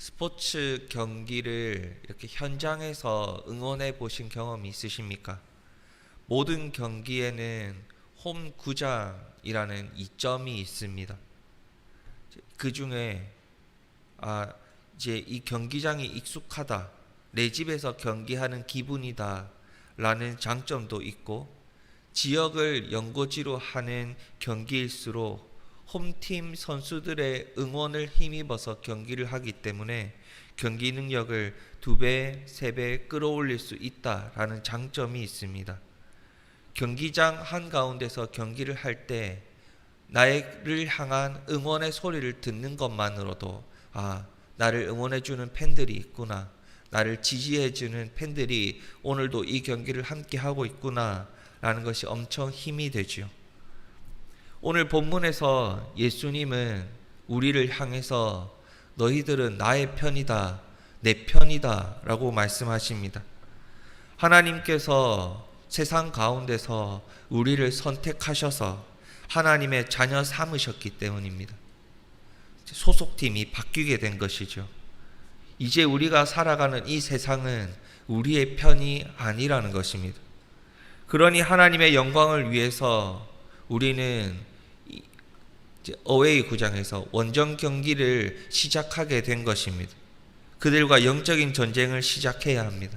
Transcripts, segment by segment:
스포츠 경기를 이렇게 현장에서 응원해 보신 경험이 있으십니까? 모든 경기에는 홈 구장이라는 이점이 있습니다. 그 중에 이제 이 경기장이 익숙하다, 내 집에서 경기하는 기분이다 라는 장점도 있고, 지역을 연고지로 하는 경기일수록 홈팀 선수들의 응원을 힘입어서 경기를 하기 때문에 경기 능력을 2배, 3배 끌어올릴 수 있다라는 장점이 있습니다. 경기장 한가운데서 경기를 할 때 나를 향한 응원의 소리를 듣는 것만으로도 나를 응원해주는 팬들이 있구나, 나를 지지해주는 팬들이 오늘도 이 경기를 함께 하고 있구나 라는 것이 엄청 힘이 되죠. 오늘 본문에서 예수님은 우리를 향해서 너희들은 나의 편이다, 내 편이다 라고 말씀하십니다. 하나님께서 세상 가운데서 우리를 선택하셔서 하나님의 자녀 삼으셨기 때문입니다. 소속팀이 바뀌게 된 것이죠. 이제 우리가 살아가는 이 세상은 우리의 편이 아니라는 것입니다. 그러니 하나님의 영광을 위해서 우리는 어웨이 구장에서 원정 경기를 시작하게 된 것입니다. 그들과 영적인 전쟁을 시작해야 합니다.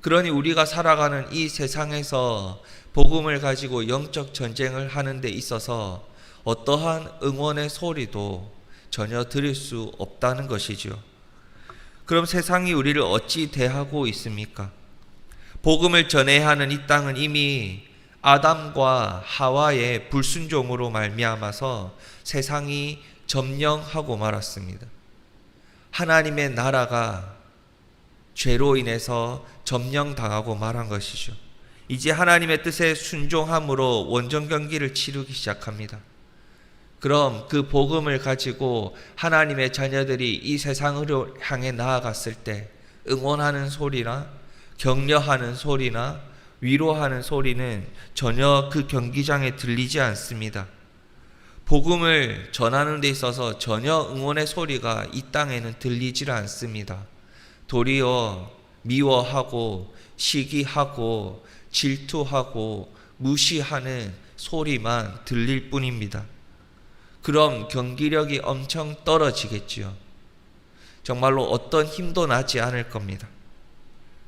그러니 우리가 살아가는 이 세상에서 복음을 가지고 영적 전쟁을 하는 데 있어서 어떠한 응원의 소리도 전혀 들을 수 없다는 것이죠. 그럼 세상이 우리를 어찌 대하고 있습니까? 복음을 전해야 하는 이 땅은 이미 아담과 하와의 불순종으로 말미암아서 세상이 점령하고 말았습니다. 하나님의 나라가 죄로 인해서 점령당하고 말한 것이죠. 이제 하나님의 뜻에 순종함으로 원정 경기를 치르기 시작합니다. 그럼 그 복음을 가지고 하나님의 자녀들이 이 세상으로 향해 나아갔을 때 응원하는 소리나 격려하는 소리나 위로하는 소리는 전혀 그 경기장에 들리지 않습니다. 복음을 전하는 데 있어서 전혀 응원의 소리가 이 땅에는 들리질 않습니다. 도리어 미워하고 시기하고 질투하고 무시하는 소리만 들릴 뿐입니다. 그럼 경기력이 엄청 떨어지겠지요. 정말로 어떤 힘도 나지 않을 겁니다.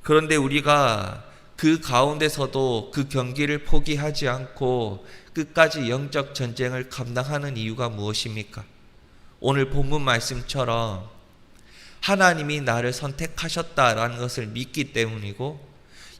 그런데 우리가 그 가운데서도 그 경기를 포기하지 않고 끝까지 영적 전쟁을 감당하는 이유가 무엇입니까? 오늘 본문 말씀처럼 하나님이 나를 선택하셨다라는 것을 믿기 때문이고,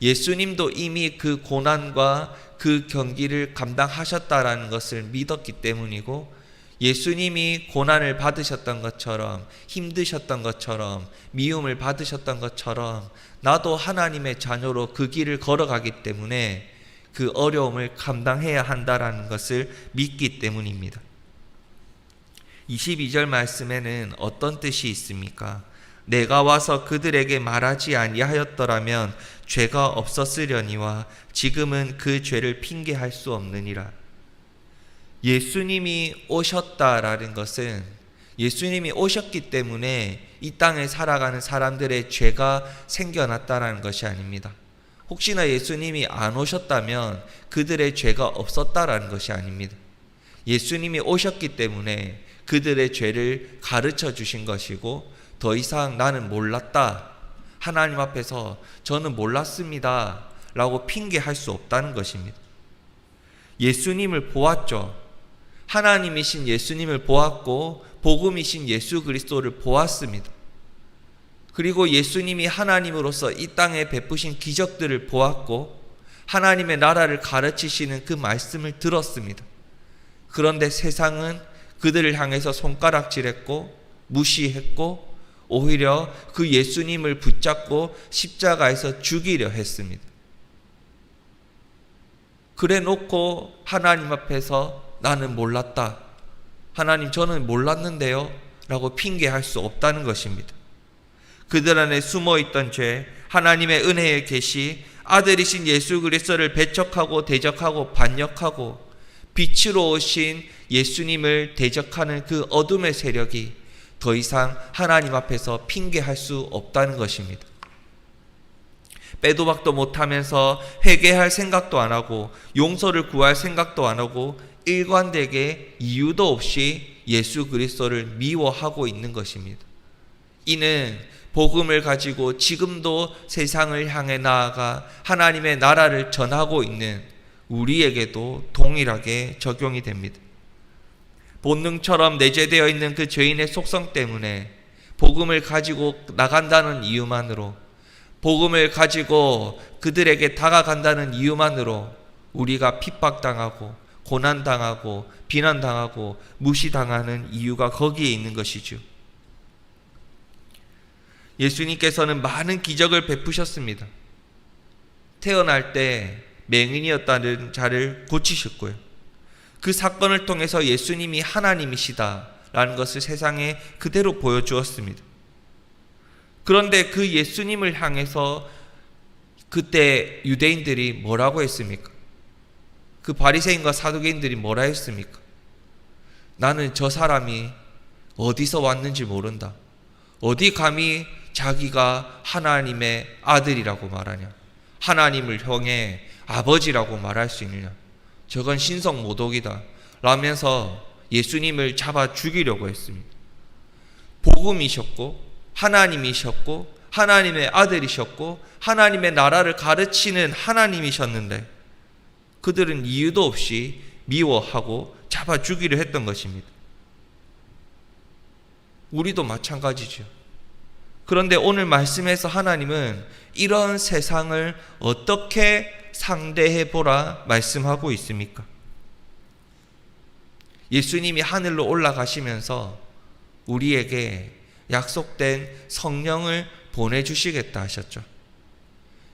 예수님도 이미 그 고난과 그 경기를 감당하셨다라는 것을 믿었기 때문이고, 예수님이 고난을 받으셨던 것처럼, 힘드셨던 것처럼, 미움을 받으셨던 것처럼 나도 하나님의 자녀로 그 길을 걸어가기 때문에 그 어려움을 감당해야 한다라는 것을 믿기 때문입니다. 22절 말씀에는 어떤 뜻이 있습니까? 내가 와서 그들에게 말하지 아니하였더라면 죄가 없었으려니와 지금은 그 죄를 핑계할 수 없느니라. 예수님이 오셨다라는 것은 예수님이 오셨기 때문에 이 땅에 살아가는 사람들의 죄가 생겨났다라는 것이 아닙니다. 혹시나 예수님이 안 오셨다면 그들의 죄가 없었다라는 것이 아닙니다. 예수님이 오셨기 때문에 그들의 죄를 가르쳐 주신 것이고, 더 이상 나는 몰랐다, 하나님 앞에서 저는 몰랐습니다 라고 핑계할 수 없다는 것입니다. 예수님을 보았죠. 하나님이신 예수님을 보았고 복음이신 예수 그리스도를 보았습니다. 그리고 예수님이 하나님으로서 이 땅에 베푸신 기적들을 보았고 하나님의 나라를 가르치시는 그 말씀을 들었습니다. 그런데 세상은 그들을 향해서 손가락질했고 무시했고 오히려 그 예수님을 붙잡고 십자가에서 죽이려 했습니다. 그래 놓고 하나님 앞에서 나는 몰랐다, 하나님 저는 몰랐는데요 라고 핑계할 수 없다는 것입니다. 그들 안에 숨어있던 죄, 하나님의 은혜의 계시, 아들이신 예수 그리스도를 배척하고 대적하고 반역하고 빛으로 오신 예수님을 대적하는 그 어둠의 세력이 더 이상 하나님 앞에서 핑계할 수 없다는 것입니다. 빼도 박도 못하면서 회개할 생각도 안 하고 용서를 구할 생각도 안 하고 일관되게 이유도 없이 예수 그리스도를 미워하고 있는 것입니다. 이는 복음을 가지고 지금도 세상을 향해 나아가 하나님의 나라를 전하고 있는 우리에게도 동일하게 적용이 됩니다. 본능처럼 내재되어 있는 그 죄인의 속성 때문에 복음을 가지고 나간다는 이유만으로, 복음을 가지고 그들에게 다가간다는 이유만으로 우리가 핍박당하고 고난당하고 비난당하고 무시당하는 이유가 거기에 있는 것이죠. 예수님께서는 많은 기적을 베푸셨습니다. 태어날 때 맹인이었다는 자를 고치셨고요. 그 사건을 통해서 예수님이 하나님이시다라는 것을 세상에 그대로 보여주었습니다. 그런데 그 예수님을 향해서 그때 유대인들이 뭐라고 했습니까? 그 바리새인과 사두개인들이 뭐라 했습니까? 나는 저 사람이 어디서 왔는지 모른다. 어디 감히 자기가 하나님의 아들이라고 말하냐? 하나님을 형의 아버지라고 말할 수 있느냐? 저건 신성모독이다 라면서 예수님을 잡아 죽이려고 했습니다. 복음이셨고 하나님이셨고 하나님의 아들이셨고 하나님의 나라를 가르치는 하나님이셨는데 그들은 이유도 없이 미워하고 잡아 죽이려 했던 것입니다. 우리도 마찬가지죠. 그런데 오늘 말씀에서 하나님은 이런 세상을 어떻게 상대해 보라 말씀하고 있습니까? 예수님이 하늘로 올라가시면서 우리에게 약속된 성령을 보내주시겠다 하셨죠.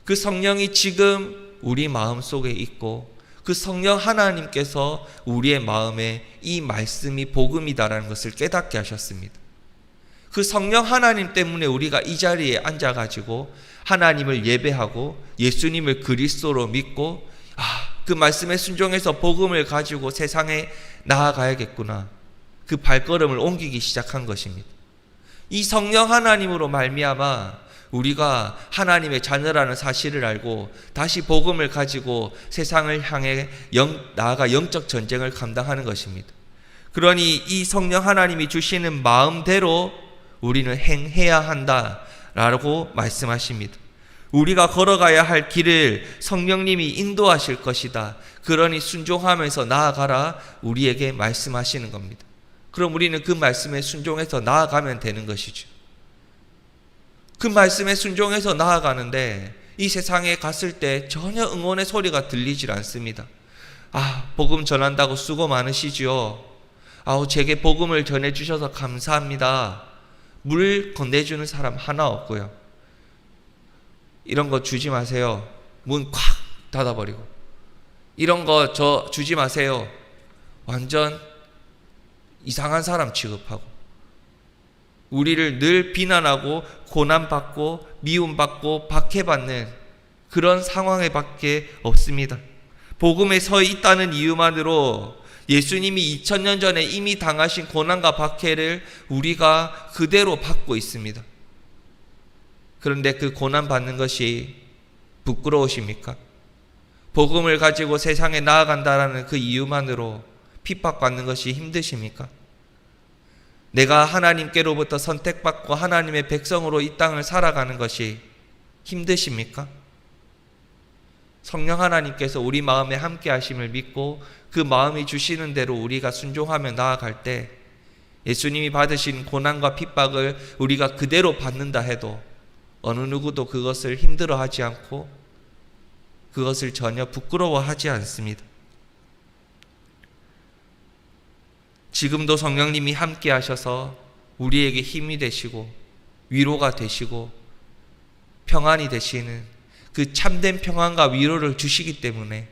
그 성령이 지금 우리 마음속에 있고 그 성령 하나님께서 우리의 마음에 이 말씀이 복음이다라는 것을 깨닫게 하셨습니다. 그 성령 하나님 때문에 우리가 이 자리에 앉아가지고 하나님을 예배하고 예수님을 그리스도로 믿고 그 말씀에 순종해서 복음을 가지고 세상에 나아가야겠구나. 그 발걸음을 옮기기 시작한 것입니다. 이 성령 하나님으로 말미암아 우리가 하나님의 자녀라는 사실을 알고 다시 복음을 가지고 세상을 향해 나아가 영적 전쟁을 감당하는 것입니다. 그러니 이 성령 하나님이 주시는 마음대로 우리는 행해야 한다라고 말씀하십니다. 우리가 걸어가야 할 길을 성령님이 인도하실 것이다. 그러니 순종하면서 나아가라 우리에게 말씀하시는 겁니다. 그럼 우리는 그 말씀에 순종해서 나아가면 되는 것이죠. 그 말씀에 순종해서 나아가는데 이 세상에 갔을 때 전혀 응원의 소리가 들리질 않습니다. 복음 전한다고 수고 많으시지요. 제게 복음을 전해주셔서 감사합니다. 물 건네주는 사람 하나 없고요. 이런 거 주지 마세요. 문 콱 닫아버리고. 이런 거 저 주지 마세요. 완전 이상한 사람 취급하고 우리를 늘 비난하고 고난받고 미움받고 박해받는 그런 상황에 밖에 없습니다. 복음에 서 있다는 이유만으로 예수님이 2000년 전에 이미 당하신 고난과 박해를 우리가 그대로 받고 있습니다. 그런데 그 고난 받는 것이 부끄러우십니까? 복음을 가지고 세상에 나아간다라는 그 이유만으로 핍박받는 것이 힘드십니까? 내가 하나님께로부터 선택받고 하나님의 백성으로 이 땅을 살아가는 것이 힘드십니까? 성령 하나님께서 우리 마음에 함께 하심을 믿고 그 마음이 주시는 대로 우리가 순종하며 나아갈 때 예수님이 받으신 고난과 핍박을 우리가 그대로 받는다 해도 어느 누구도 그것을 힘들어하지 않고 그것을 전혀 부끄러워하지 않습니다. 지금도 성령님이 함께 하셔서 우리에게 힘이 되시고 위로가 되시고 평안이 되시는 그 참된 평안과 위로를 주시기 때문에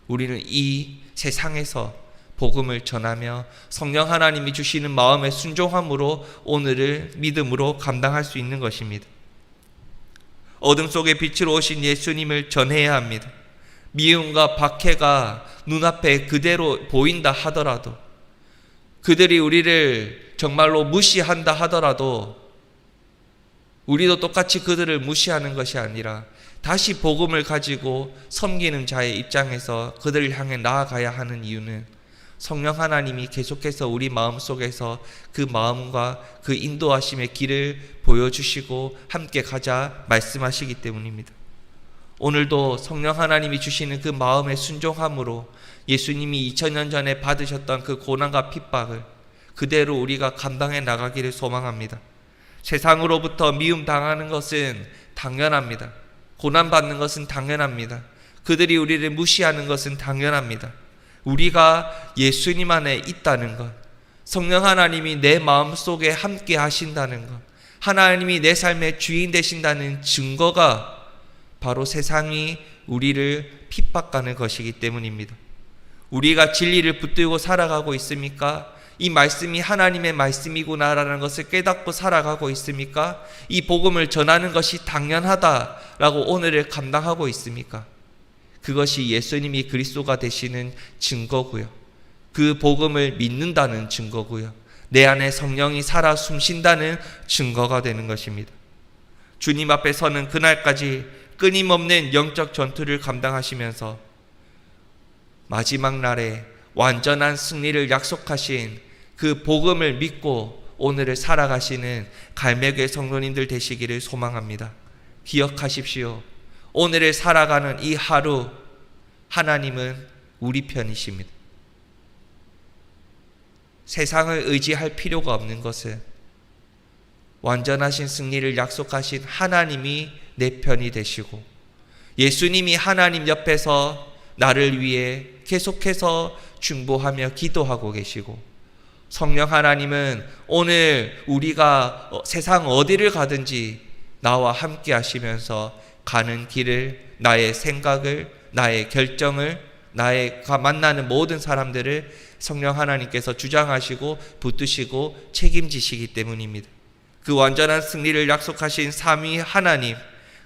우리는 이 세상에서 복음을 전하며 성령 하나님이 주시는 마음의 순종함으로 오늘을 믿음으로 감당할 수 있는 것입니다. 어둠 속에 빛으로 오신 예수님을 전해야 합니다. 미움과 박해가 눈앞에 그대로 보인다 하더라도 그들이 우리를 정말로 무시한다 하더라도 우리도 똑같이 그들을 무시하는 것이 아니라 다시 복음을 가지고 섬기는 자의 입장에서 그들을 향해 나아가야 하는 이유는 성령 하나님이 계속해서 우리 마음속에서 그 마음과 그 인도하심의 길을 보여주시고 함께 가자 말씀하시기 때문입니다. 오늘도 성령 하나님이 주시는 그 마음의 순종함으로 예수님이 2000년 전에 받으셨던 그 고난과 핍박을 그대로 우리가 감당해 나가기를 소망합니다. 세상으로부터 미움 당하는 것은 당연합니다. 고난받는 것은 당연합니다. 그들이 우리를 무시하는 것은 당연합니다. 우리가 예수님 안에 있다는 것, 성령 하나님이 내 마음속에 함께 하신다는 것, 하나님이 내 삶의 주인 되신다는 증거가 바로 세상이 우리를 핍박하는 것이기 때문입니다. 우리가 진리를 붙들고 살아가고 있습니까? 이 말씀이 하나님의 말씀이구나라는 것을 깨닫고 살아가고 있습니까? 이 복음을 전하는 것이 당연하다라고 오늘을 감당하고 있습니까? 그것이 예수님이 그리스도가 되시는 증거고요. 그 복음을 믿는다는 증거고요. 내 안에 성령이 살아 숨쉰다는 증거가 되는 것입니다. 주님 앞에 서는 그날까지 끊임없는 영적 전투를 감당하시면서 마지막 날에 완전한 승리를 약속하신 그 복음을 믿고 오늘을 살아가시는 갈매교회 성도님들 되시기를 소망합니다. 기억하십시오. 오늘을 살아가는 이 하루 하나님은 우리 편이십니다. 세상을 의지할 필요가 없는 것은 완전하신 승리를 약속하신 하나님이 내 편이 되시고 예수님이 하나님 옆에서 나를 위해 계속해서 중보하며 기도하고 계시고 성령 하나님은 오늘 우리가 세상 어디를 가든지 나와 함께 하시면서 가는 길을, 나의 생각을, 나의 결정을, 나가 만나는 모든 사람들을 성령 하나님께서 주장하시고 붙드시고 책임지시기 때문입니다. 그 완전한 승리를 약속하신 삼위 하나님,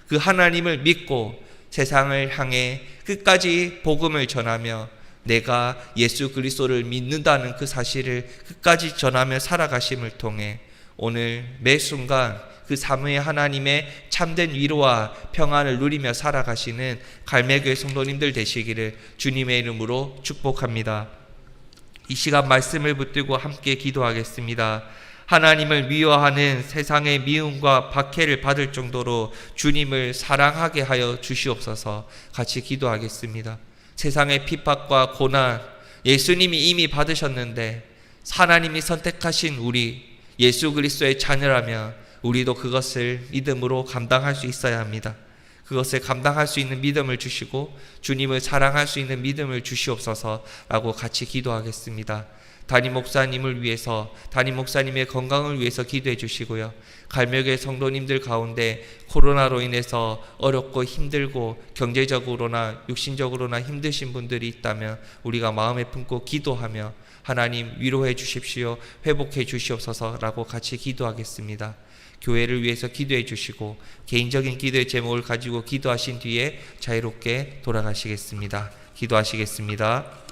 그 하나님을 믿고 세상을 향해 끝까지 복음을 전하며 내가 예수 그리스도를 믿는다는 그 사실을 끝까지 전하며 살아가심을 통해 오늘 매 순간 그 삼위의 하나님의 참된 위로와 평안을 누리며 살아가시는 갈매교회 성도님들 되시기를 주님의 이름으로 축복합니다. 이 시간 말씀을 붙들고 함께 기도하겠습니다. 하나님을 미워하는 세상의 미움과 박해를 받을 정도로 주님을 사랑하게 하여 주시옵소서. 같이 기도하겠습니다. 세상의 핍박과 고난 예수님이 이미 받으셨는데 하나님이 선택하신 우리 예수 그리스도의 자녀라면 우리도 그것을 믿음으로 감당할 수 있어야 합니다. 그것을 감당할 수 있는 믿음을 주시고 주님을 사랑할 수 있는 믿음을 주시옵소서라고 같이 기도하겠습니다. 담임 목사님을 위해서, 담임 목사님의 건강을 위해서 기도해 주시고요. 갈매교회 성도님들 가운데 코로나로 인해서 어렵고 힘들고 경제적으로나 육신적으로나 힘드신 분들이 있다면 우리가 마음에 품고 기도하며 하나님 위로해 주십시오, 회복해 주시옵소서라고 같이 기도하겠습니다. 교회를 위해서 기도해 주시고 개인적인 기도의 제목을 가지고 기도하신 뒤에 자유롭게 돌아가시겠습니다. 기도하시겠습니다.